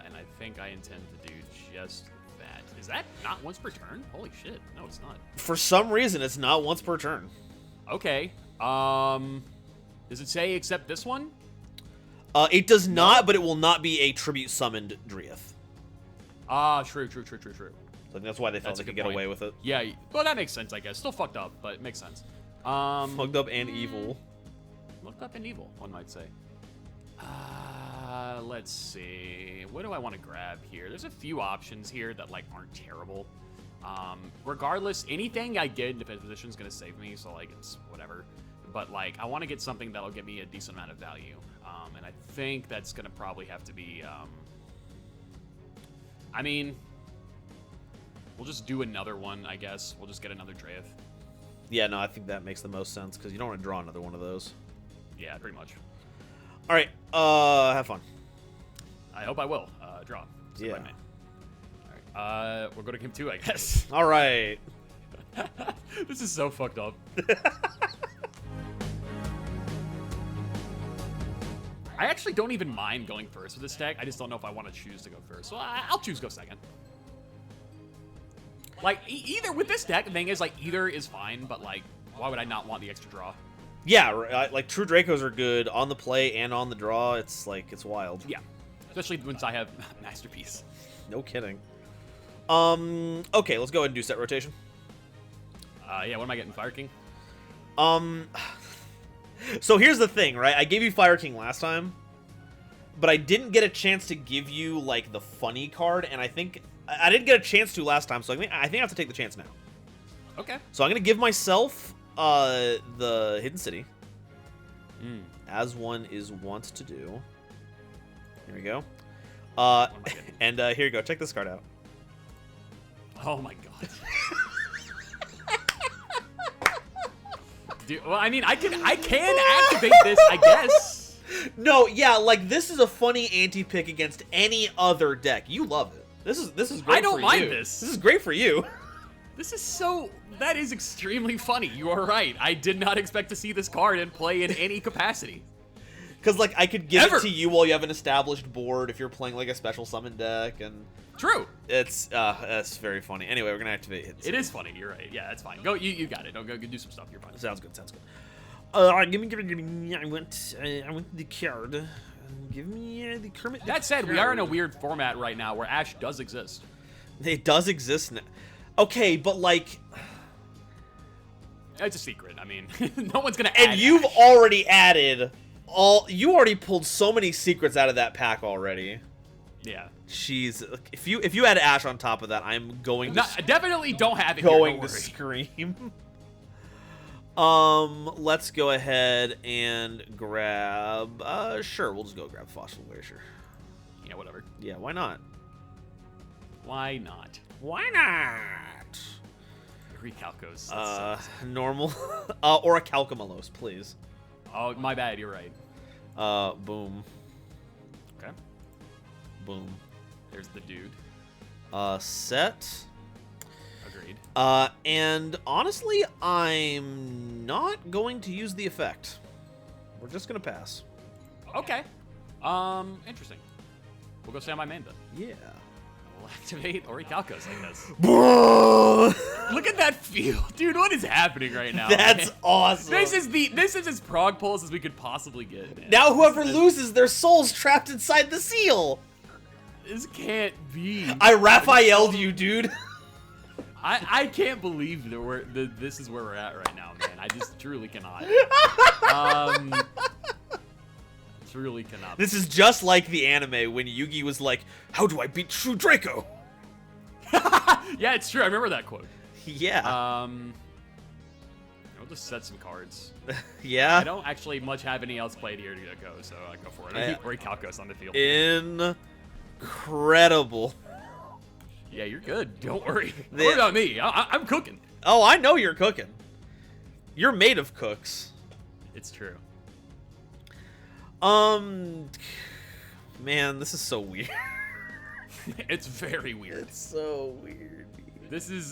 And I think I intend to do just that. Is that not once per turn? Holy shit. No, it's not. For some reason, it's not once per turn. Okay. Does it say except this one? It does not, but it will not be a tribute summoned Dreyef. Ah, true. So I think that's why they felt they could get away with it. Yeah, well, that makes sense, I guess. Still fucked up, but it makes sense. Fucked up and evil. Fucked up and evil, one might say. Let's see. What do I want to grab here? There's a few options here that, like, aren't terrible. Regardless, anything I get in defense position is going to save me, so, like, it's whatever. But, like, I want to get something that'll give me a decent amount of value. And I think that's going to probably have to be, I mean, we'll just do another one, I guess. We'll just get another Dreyef. Yeah, no, I think that makes the most sense, because you don't want to draw another one of those. Yeah, pretty much. All right, have fun. I hope I will. Draw. So yeah. All right. We'll go to game 2, I guess. All right. This is so fucked up. I actually don't even mind going first with this deck. I just don't know if I want to choose to go first. So I'll choose go second. Like, either with this deck, the thing is, like, either is fine, but, like, why would I not want the extra draw? Yeah, like, True Dracos are good on the play and on the draw. It's, like, it's wild. Yeah. Especially once I have Masterpiece. No kidding. Okay, let's go ahead and do set rotation. Yeah, what am I getting? Fire King? So here's the thing, right? I gave you Fire King last time, but I didn't get a chance to give you, like, the funny card, and I think... I didn't get a chance to last time, so I think I have to take the chance now. Okay. So I'm going to give myself the Hidden City, as one is wont to do. Here we go. And here you go. Check this card out. Oh my god. Dude, well, I mean, I can activate this, I guess. No, yeah, like, this is a funny anti-pick against any other deck. You love it. This is great for you. I don't mind this. This is great for you. This is so... That is extremely funny. You are right. I did not expect to see this card in play in any capacity. Because, like, I could give Ever. it to you while you have an established board if you're playing, like, a special summon deck, and... True. It's, that's very funny. Anyway, we're gonna activate hidden It is funny, you're right. Yeah, that's fine. Go, you got it. Don't go do some stuff, you're fine. Sounds good, sounds good. Give me, I want the card. Give me the Kermit. That said, we are in a weird format right now where Ash does exist. It does exist now. Okay, but, like... It's a secret. I mean, no one's gonna add And you've Ash. already added you already pulled so many secrets out of that pack already. Yeah. Jeez, if you add Ash on top of that, I'm going to I definitely don't have it going here, to don't worry. scream. Let's go ahead and grab. Sure, we'll just go grab Fossil Glacier. Yeah, whatever. Yeah, why not? Why not? Why not? Orichalcos. Normal. Orichalcos, please. Oh, my bad. You're right. Boom. Okay. Boom. There's the dude. Set. Agreed. And honestly, I'm not going to use the effect. We're just gonna pass. Okay. Interesting. We'll go stay on my main then. Yeah. We'll activate Orichalcos, I guess. That's Look at that field, dude. What is happening right now? Man? awesome. This is as prog pulse as we could possibly get. Man. Now whoever loses, their soul's trapped inside the seal. This can't be. I Raphael'd you, dude. I can't believe that this is where we're at right now, man. I just truly cannot. Truly cannot. This is just like the anime when Yugi was like, "How do I beat True Draco?" Yeah, it's true. I remember that quote. Yeah. I'll just set some cards. Yeah. I don't actually much have any else played here to go, so I go for it. I keep Orichalcos on the field. Incredible. Yeah, you're good. Don't worry. Don't worry about me. I'm cooking. Oh, I know you're cooking. You're made of cooks. It's true. Man, this is so weird. It's very weird. It's so weird.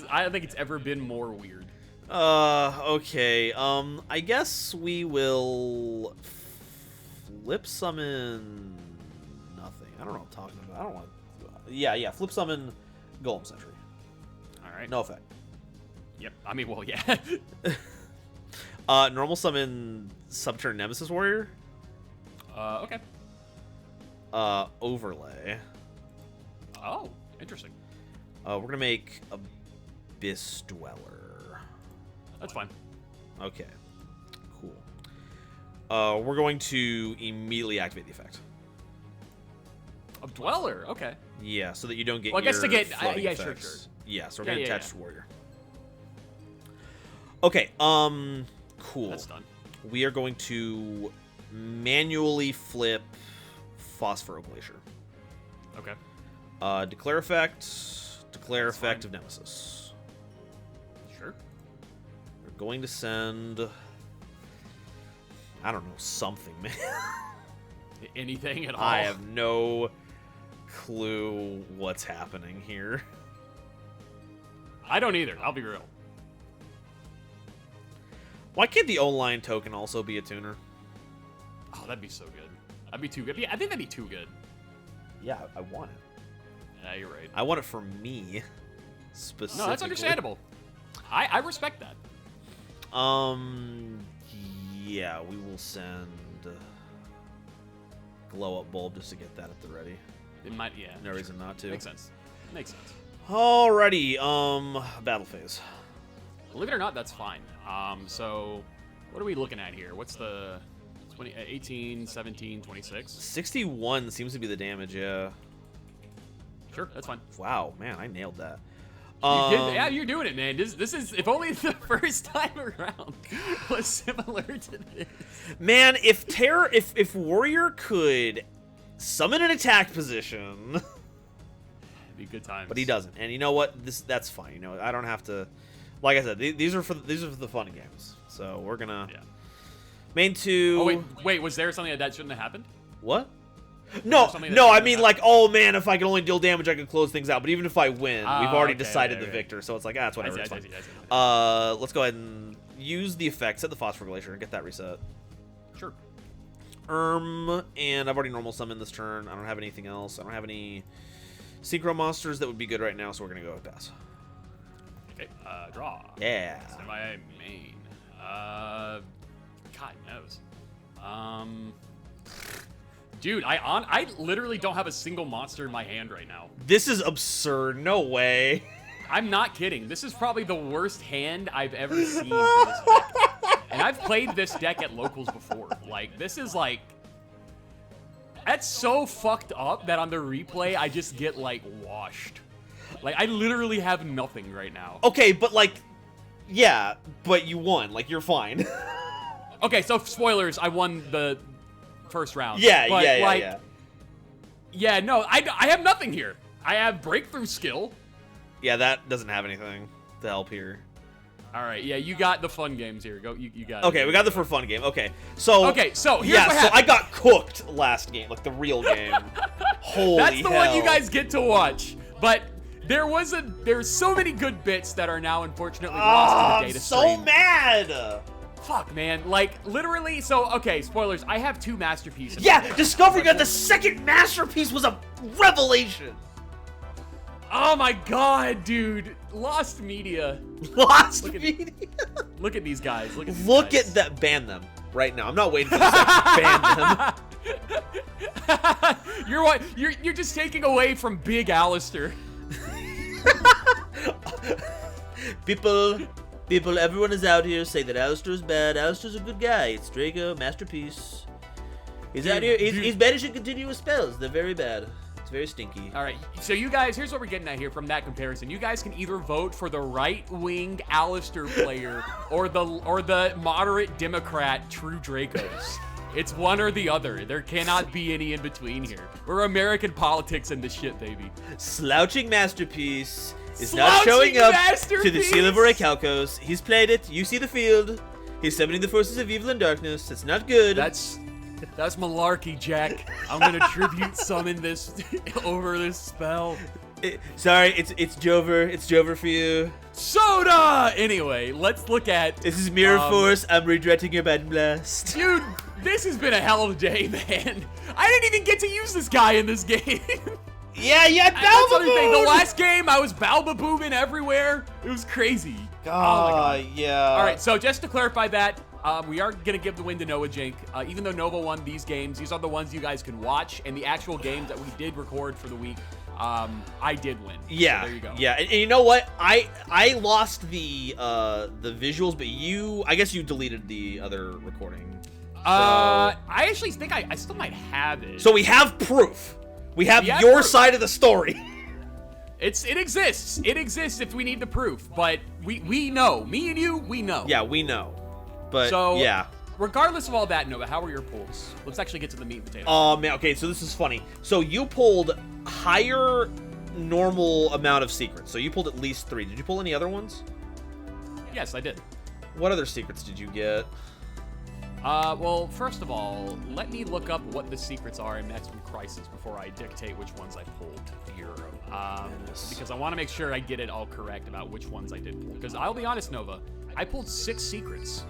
I don't think it's ever been more weird. Okay. I guess we will flip summon nothing. I don't know what I'm talking about. I don't want to... Yeah, flip summon Golem Sentry. All right. No effect. Yep. I mean, well, yeah. Normal summon Subturn Nemesis Warrior. Okay. Overlay. Oh, interesting. We're gonna make Abyss Dweller. That's fine. Okay. Cool. We're going to immediately activate the effect. A Dweller. Okay. Yeah, so that you don't get. Well, I guess to your get. floating Yeah, sure. effects. Yeah, so we're Yeah, gonna yeah, attach yeah. Warrior. Okay. Cool. That's done. We are going to manually flip Phosphoro Glacier. Okay. Declare effect. Declare That's effect fine. of Nemesis. Sure. We're going to send. I don't know, something, man. Anything at all? I have no clue what's happening here. I don't either. I'll be real. Why can't the O-line token also be a tuner? Oh, that'd be so good. That'd be too good. Yeah, I think that'd be too good. Yeah, I want it. Yeah, you're right. I want it for me, specifically. No, that's understandable. I respect that. Yeah, we will send Glow Up Bulb just to get that at the ready. It might, yeah. No reason not to. Makes sense. Makes sense. Alrighty, battle phase. Believe it or not, that's fine. So what are we looking at here? What's the 20, 18, 17, 26? 61 seems to be the damage, yeah. Sure, that's fine. Wow, man, I nailed that. Yeah, you're doing it, man. This is, if only the first time around was similar to this. Man, if Warrior could summon an attack position, It'd be good times. but he doesn't. And you know what? That's fine. You know, I don't have to. Like I said, these are for the fun games. So we're gonna main two. Oh wait, was there something that shouldn't have happened? What? No, I mean like, oh man, if I can only deal damage, I can close things out. But even if I win, we've already decided the victor, so it's like, it's whatever. It's fine. Let's go ahead and use the effect, set the Phosphor Glacier, and get that reset. Sure. and I've already normal summoned this turn. I don't have anything else. I don't have any synchro monsters that would be good right now, so we're gonna go with pass. Okay, draw. Yeah. So my main. God knows. Dude, I literally don't have a single monster in my hand right now. This is absurd. No way. I'm not kidding. This is probably the worst hand I've ever seen for this deck. And I've played this deck at locals before. Like, this is like... That's so fucked up that on the replay, I just get, like, washed. Like, I literally have nothing right now. Okay, but, like... Yeah, but you won. Like, you're fine. Okay, so spoilers, I won the first round. Yeah, but, yeah. Yeah, no, I have nothing here. I have breakthrough skill. Yeah, that doesn't have anything to help here. All right, yeah, you got the fun games here. Go, you got it. Okay, we got the for fun game. Okay, so here's what so happened. I got cooked last game, like the real game. Holy That's the hell. one you guys get to watch. But there's so many good bits that are now unfortunately lost in the data stream. I'm so mad. Fuck, man. Like, literally, so, okay, spoilers. I have 2 masterpieces. Yeah, discovering that the second masterpiece was a revelation. Oh my god, dude. Lost media. Lost Look at- media. Look at these guys. Look at these Look guys. at that. Ban them right now. I'm not waiting for this to ban them. You're just taking away from Big Alistair. People, everyone is out here saying that Alistair's bad. Alistair's a good guy. It's Draco, masterpiece. He's out here. He's banishing continuous spells. They're very bad. It's very stinky. All right, so you guys, here's what we're getting at here from that comparison. You guys can either vote for the right-wing Alistair player or the moderate Democrat True Dracos. It's one or the other. There cannot be any in between here. We're American politics in this shit, baby. Slouching masterpiece is not showing up to the Seal of Orichalcos. He's played it. You see the field. He's summoning the forces of evil and darkness. It's not good. That's malarkey, Jack. I'm gonna tribute summon this over this spell. Sorry, it's Jover. It's Jover for you. Soda! Anyway, let's look at... This is Mirror Force. I'm redirecting your Bad Blast. Dude, this has been a hell of a day, man. I didn't even get to use this guy in this game. Yeah, That's Balba the thing. The last game, I was Balba booming everywhere. It was crazy. Oh my God. Yeah. All right, so just to clarify that, we are going to give the win to Noajenk. Even though Nova won these games, these are the ones you guys can watch. And the actual games that we did record for the week, I did win. Yeah. So there you go. Yeah, and you know what? I lost the visuals, but I guess you deleted the other recording. So. I actually think I still might have it. So we have proof. We have your side of the story. It exists. It exists if we need the proof. But we know. Me and you, we know. Yeah, we know. But so, yeah. Regardless of all that, Nova, how were your pulls? Let's actually get to the meat and potatoes. Oh man, okay, so this is funny. So you pulled higher normal amount of secrets. So you pulled at least 3. Did you pull any other ones? Yes, I did. What other secrets did you get? Well, first of all, let me look up what the secrets are in Maximum Crisis before I dictate which ones I pulled here. Because I want to make sure I get it all correct about which ones I did pull. Because I'll be honest, Nova, I pulled 6 secrets.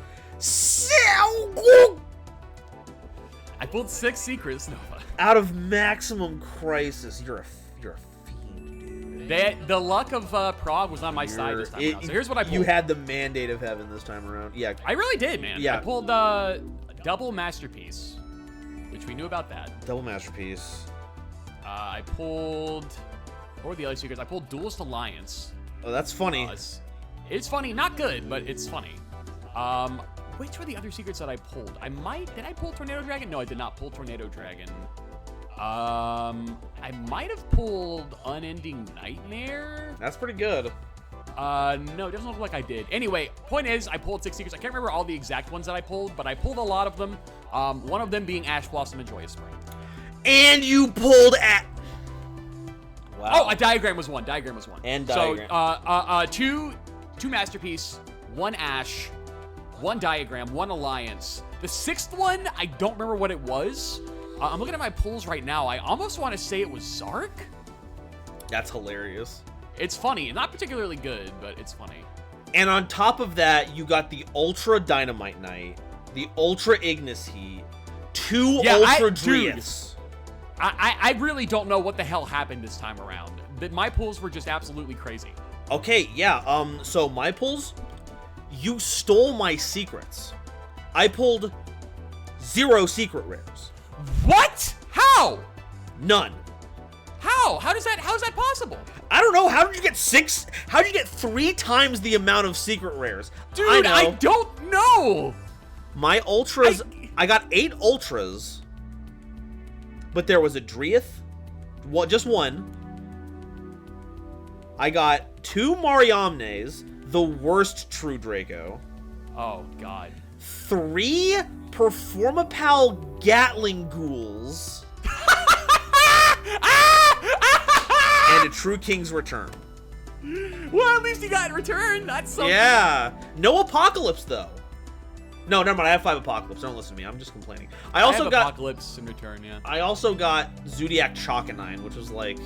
I pulled 6 secrets, Nova. Out of Maximum Crisis, you're a fiend, dude. The luck of Prague was on my side this time around. So here's what I pulled. You had the Mandate of Heaven this time around. Yeah. I really did, man. Yeah. I pulled Double Masterpiece, which we knew about that. Double Masterpiece. I pulled... What were the other secrets? I pulled Duelist Alliance. Oh, that's funny. It's funny. Not good, but it's funny. Which were the other secrets that I pulled? Did I pull Tornado Dragon? No, I did not pull Tornado Dragon. I might have pulled Unending Nightmare. That's pretty good. No, it doesn't look like I did. Anyway, point is, I pulled 6 secrets. I can't remember all the exact ones that I pulled, but I pulled a lot of them. One of them being Ash Blossom and Joyous Spring. And you pulled at... Wow. Oh, a Diagram was one. Diagram was one. And Diagram. So, two Masterpiece, 1 Ash, 1 Diagram, 1 Alliance. The 6th one, I don't remember what it was. I'm looking at my pulls right now. I almost want to say it was Zark. That's hilarious. It's funny. Not particularly good, but it's funny. And on top of that, you got the Ultra Dynamite Knight, the Ultra Ignis Heat, 2 Yeah, Ultra dude. Dryaths. I really don't know what the hell happened this time around. My pulls were just absolutely crazy. Okay, yeah, so my pulls, you stole my secrets. I pulled 0 secret rares. What? How? None. How? How's that possible? I don't know. How did you get 6? How did you get 3 times the amount of secret rares? Dude, I don't know. My ultras, I got 8 ultras, but there was a Dryath, just 1. I got 2 Mariamnes, the worst True Draco. Oh, God. 3 Performapal Gatling Ghouls. And a True King's Return. Well, at least you got return. That's something. Yeah. No Apocalypse, though. No, never mind. I have 5 Apocalypse. Don't listen to me. I'm just complaining. I also have got Apocalypse in return, yeah. I also got Zodiac Chocanine, which was like,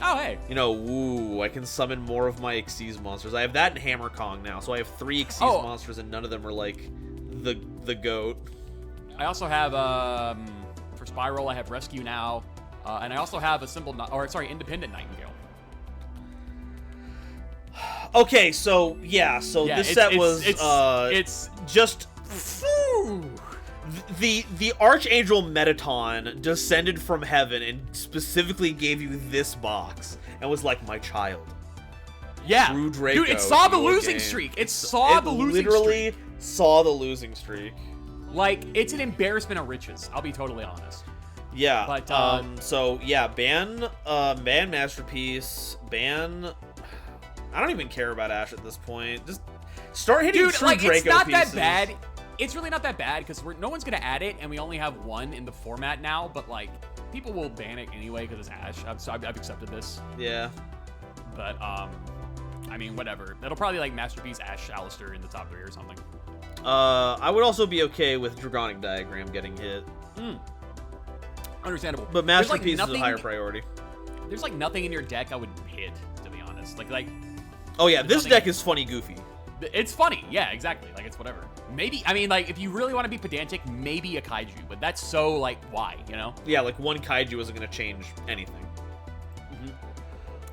oh, hey. you know, woo, I can summon more of my Xyz monsters. I have that in Hammer Kong now, so I have 3 Xyz monsters, and none of them are like the goat. I also have for Spiral, I have Rescue now, and I also have a Independent Nightingale. Okay, so yeah, this set was just the Archangel Metaton descended from heaven and specifically gave you this box and was like, my child. Yeah, True Draco, dude, it saw the losing streak. It saw the losing streak. Literally saw the losing streak. Like, it's an embarrassment of riches. I'll be totally honest. Yeah. But so yeah, ban Masterpiece, ban. I don't even care about Ash at this point. Just start hitting True Draco it's not pieces. that bad. It's really not that bad because no one's gonna add it, and we only have 1 in the format now. But like, people will ban it anyway because it's Ash. So I've accepted this. Yeah. But I mean, whatever. That'll probably like Masterpiece, Ash, Alistair in the top 3 or something. I would also be okay with Dragonic Diagram getting hit. Understandable. But Masterpiece is a higher priority. There's like nothing in your deck I would hit, to be honest. Like. Oh yeah, this deck is funny goofy. It's funny, yeah, exactly. Like, it's whatever. Maybe, I mean, like, if you really want to be pedantic, maybe a Kaiju, but that's so, like, why, you know? Yeah, like, 1 Kaiju isn't going to change anything.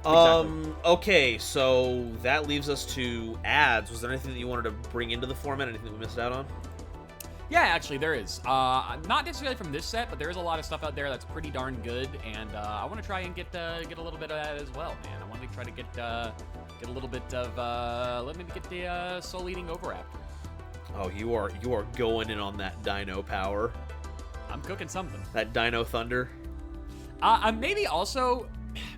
Exactly. Okay, so that leaves us to ads. Was there anything that you wanted to bring into the format? Anything that we missed out on? Yeah, actually, there is. Not necessarily from this set, but there is a lot of stuff out there that's pretty darn good, and I want to try and get a little bit of that as well, man. I want to try to get a little bit of, let me get the Soul Eating Overwrap. Oh, you are going in on that Dino power. I'm cooking something. That Dino Thunder. Maybe also,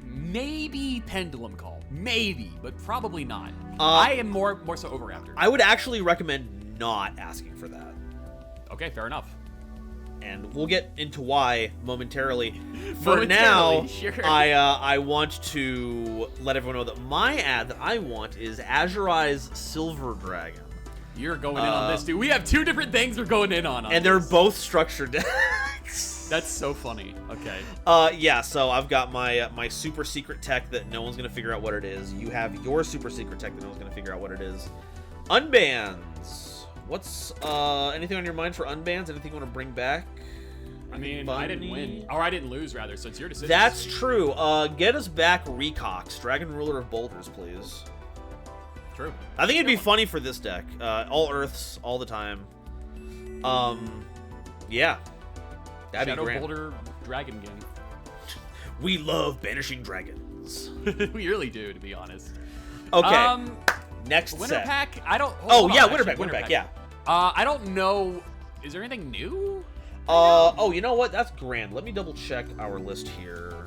maybe Pendulum Call. Maybe, but probably not. I am more so Overraptor. I would actually recommend not asking for that. Okay, fair enough. And we'll get into why momentarily. For now, sure. I want to let everyone know that my ad that I want is Azurize Silver Dragon. You're going in on this, dude. We have 2 different things we're going in on and they're both structured decks. That's so funny. Okay. Yeah, so I've got my super secret tech that no one's going to figure out what it is. You have your super secret tech that no one's going to figure out what it is. Unbans. What's anything on your mind for unbans? Anything you want to bring back? I mean, I didn't win. Or I didn't lose, rather, so it's your decision. That's true. Get us back Recox, Dragon Ruler of Boulders, please. True. I think it'd be funny for this deck. All Earths, all the time. Yeah. That'd Shadow be grand. Boulder Dragon Gang. We love banishing dragons. We really do, to be honest. Okay. Next Winter set. Pack? I don't... Winter Pack, yeah. I don't know... Is there anything new? Oh, you know what? That's grand. Let me double check our list here.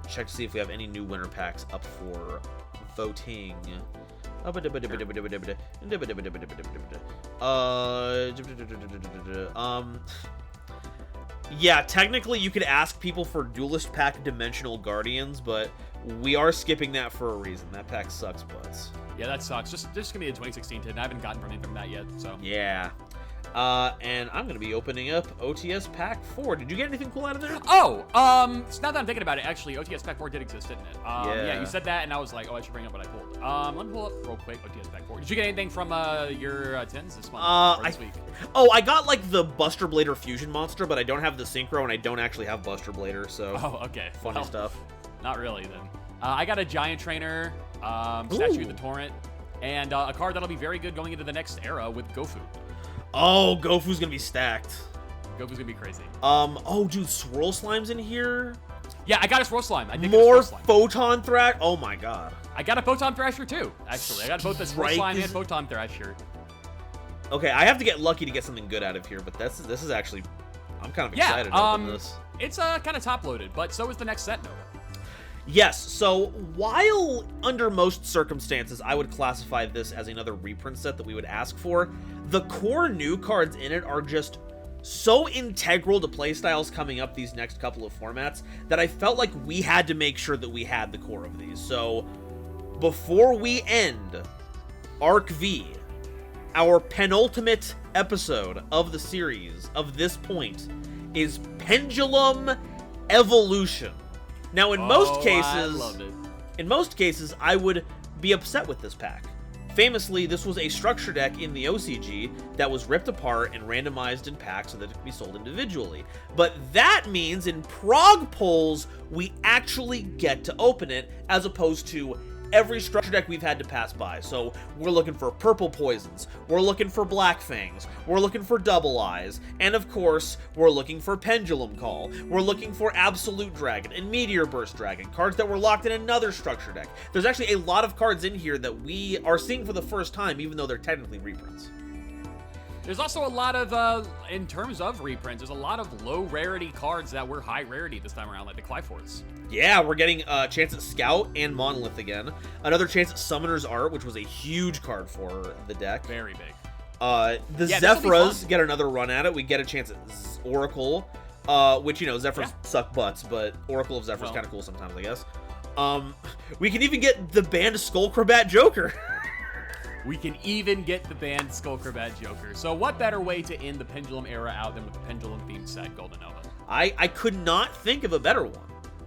Check to see if we have any new winter packs up for voting. Yeah, technically you could ask people for Duelist Pack Dimensional Guardians, but we are skipping that for a reason. That pack sucks butts. Yeah, that sucks. Just gonna be a 2016 tin. I haven't gotten anything from that yet, so. Yeah. And I'm going to be opening up OTS Pack 4. Did you get anything cool out of there? Oh, so now that I'm thinking about it, actually, OTS Pack 4 did exist, didn't it? Yeah, you said that, and I was like, oh, I should bring up what I pulled. Let me pull up real quick OTS Pack 4. Did you get anything from your tins this month, or this week? Oh, I got, like, the Buster Blader Fusion Monster, but I don't have the Synchro, and I don't actually have Buster Blader, so... Oh, okay. Funny stuff. Not really, then. I got a Giant Trainer, Statue of the Torrent, and a card that'll be very good going into the next era with Gofu. Oh, Gofu's gonna be stacked. Gofu's gonna be crazy. Oh, dude, Swirl Slime's in here? Yeah, I got a Swirl Slime. I did More get a Swirl Slime. Photon Thrash? Oh my god. I got a Photon Thrasher too, actually. I got both the Swirl Slime and Photon Thrasher. Okay, I have to get lucky to get something good out of here, but this is actually... I'm kind of excited about this. It's kind of top-loaded, but so is the next set, Nova. Yes, so while under most circumstances I would classify this as another reprint set that we would ask for, the core new cards in it are just so integral to playstyles coming up these next couple of formats that I felt like we had to make sure that we had the core of these. So before we end Arc V, our penultimate episode of the series of this point is Pendulum Evolution. Now, in most cases, I would be upset with this pack. Famously, this was a structure deck in the OCG that was ripped apart and randomized in packs so that it could be sold individually. But that means in prog polls, we actually get to open it, as opposed to every structure deck we've had to pass by. So we're looking for Purple Poisons, we're looking for Black Fangs, we're looking for Double Eyes, and of course, we're looking for Pendulum Call, we're looking for Absolute Dragon and Meteor Burst Dragon, cards that were locked in another structure deck. There's actually a lot of cards in here that we are seeing for the first time, even though they're technically reprints. There's also a lot of, in terms of reprints, there's a lot of low rarity cards that were high rarity this time around, like the Clyforts. Yeah, we're getting a chance at Scout and Monolith again. Another chance at Summoner's Art, which was a huge card for the deck. Very big. The Zephyras get another run at it. We get a chance at Oracle, which, you know, Zephyrs suck butts, but Oracle of Zephyr's kind of cool sometimes, I guess. We can even get the banned Skullcrabat Joker. We can even get the banned Skullcrabat Joker. So what better way to end the Pendulum era out than with the Pendulum-themed set, GoldenNova? I could not think of a better one.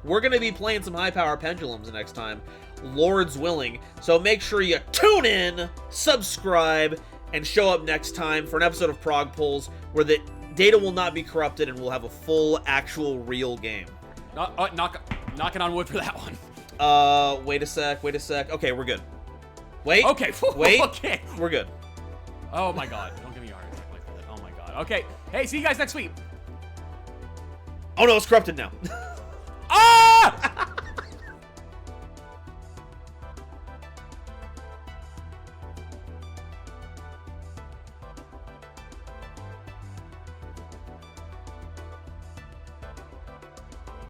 We're going to be playing some high-power Pendulums next time, Lord's willing. So make sure you tune in, subscribe, and show up next time for an episode of Prog Polls where the data will not be corrupted and we'll have a full, actual, real game. Knocking on wood for that one. Wait a sec. Okay, we're good. Wait. Okay. Wait. Okay. We're good. Oh my god. Don't give me a heart attack like that. Oh my god. Okay. Hey, see you guys next week. Oh no, it's corrupted now.